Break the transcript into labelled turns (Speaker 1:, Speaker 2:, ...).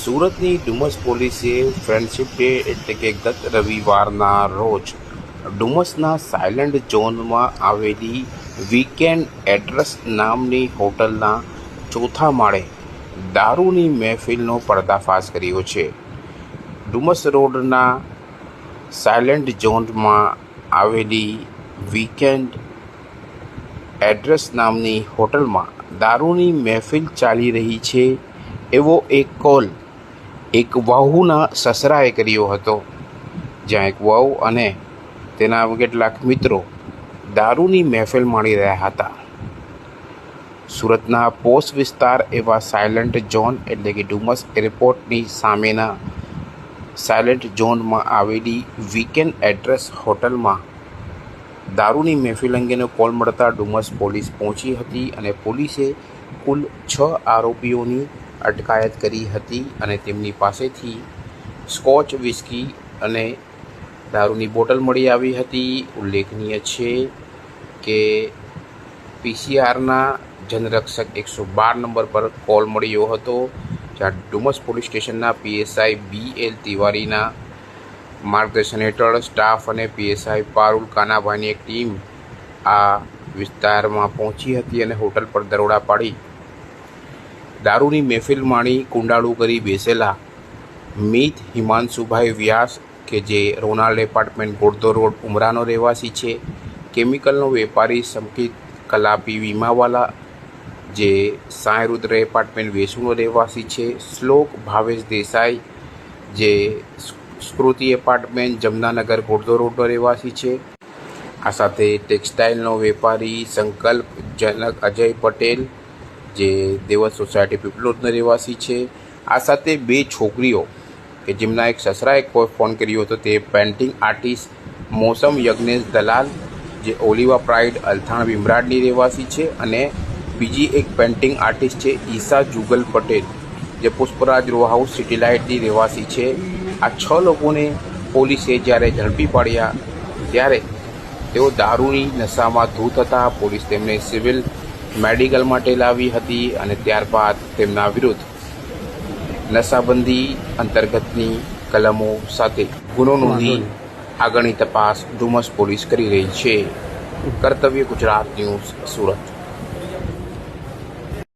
Speaker 1: સુરતની ડુમસ પોલીસે friendship day એટલે કે ગત રવિવારના રોજ ડુમસના સાયલન્ટ ઝોનમાં આવેલી વીકેન્ડ એડ્રેસ નામની હોટલના ચોથા માળે દારૂની મહેફિલનો પર્દાફાશ કર્યો છે. ડુમસ રોડના સાયલન્ટ ઝોનમાં આવેલી વીકેન્ડ એડ્રેસ નામની હોટલમાં દારૂની મહેફિલ ચાલી રહી છે એવો એક કોલ એક વહુના સસરાએ કર્યો હતો, જ્યાં એક વહુ અને તેના કેટલાક મિત્રો દારૂની મહેફિલ માણી રહ્યા હતા. સુરતના પોશ વિસ્તાર એવા સાયલન્ટ ઝોન એટલે કે ડુમસ એરપોર્ટની સામેના સાયલન્ટ ઝોનમાં આવેલી વીકેન્ડ એડ્રેસ હોટલમાં દારૂની મહેફિલ અંગેનો કોલ મળતા ડુમસ પોલીસ પહોંચી હતી અને પોલીસે કુલ 6 આરોપીઓની અટકાયત કરી હતી અને તેમની પાસેથી સ્કોચ વિસ્કી અને દારૂની બોટલ મળી આવી હતી. ઉલ્લેખનીય છે કે પીસીઆરના જનરક્ષક 112 નંબર પર કોલ મળ્યો હતો, જ્યાં ડુમસ પોલીસ સ્ટેશનના પીએસઆઈ BL તિવારીના માર્ગદર્શન હેઠળ સ્ટાફ અને પીએસઆઈ પારુલ કાનાભાઈની એક ટીમ આ વિસ્તારમાં પહોંચી હતી અને હોટલ પર દરોડા પાડી દારૂની મહેફિલ માણી કુંડાળું કરી બેસેલા મિત હિમાંશુભાઈ વ્યાસ કે જે રોનાલ્ડ એપાર્ટમેન્ટ ગોળધો રોડ ઉમરાનો રહેવાસી છે, કેમિકલનો વેપારી સંકિત કલાપી વીમાવાલા જે સાંઈરુદ્ર એપાર્ટમેન્ટ વેસુનો રહેવાસી છે, શ્લોક ભાવેશ દેસાઈ જે સ્કૃતિ એપાર્ટમેન્ટ જમનાનગર ગોળધો રોડનો રહેવાસી છે. આ સાથે ટેક્સટાઇલનો વેપારી સંકલ્પ જનક અજય પટેલ જે દેવત સોસાયટી પીપલોદનો રહેવાસી છે. આ સાથે 2 છોકરીઓ કે જેમના એક સસરાએ ફોન કર્યો હતો તે પેઇન્ટિંગ આર્ટિસ્ટ મોસમ યજ્ઞેશ દલાલ જે ઓલિવા પ્રાઇડ અલથાણ ભીમરાડની રહેવાસી છે અને બીજી એક પેઇન્ટિંગ આર્ટિસ્ટ છે ઈશા જુગલ પટેલ જે પુષ્પરાજ રો હાઉસ સિટી લાઇટની રહેવાસી છે. આ 6 લોકોને પોલીસે જ્યારે ઝડપી પાડ્યા ત્યારે તેઓ દારૂની નશામાં ધૂત હતા. પોલીસ તેમને સિવિલ મેડિકલ માટે લાવી હતી અને ત્યારબાદ તેમના વિરુદ્ધ નશાબંધી અંતર્ગતની કલમો સાથે ગુનો નોંધી આગળની તપાસ ડુમસ પોલીસ કરી રહી છે. કર્તવ્ય ગુજરાત ન્યૂઝ, સુરત.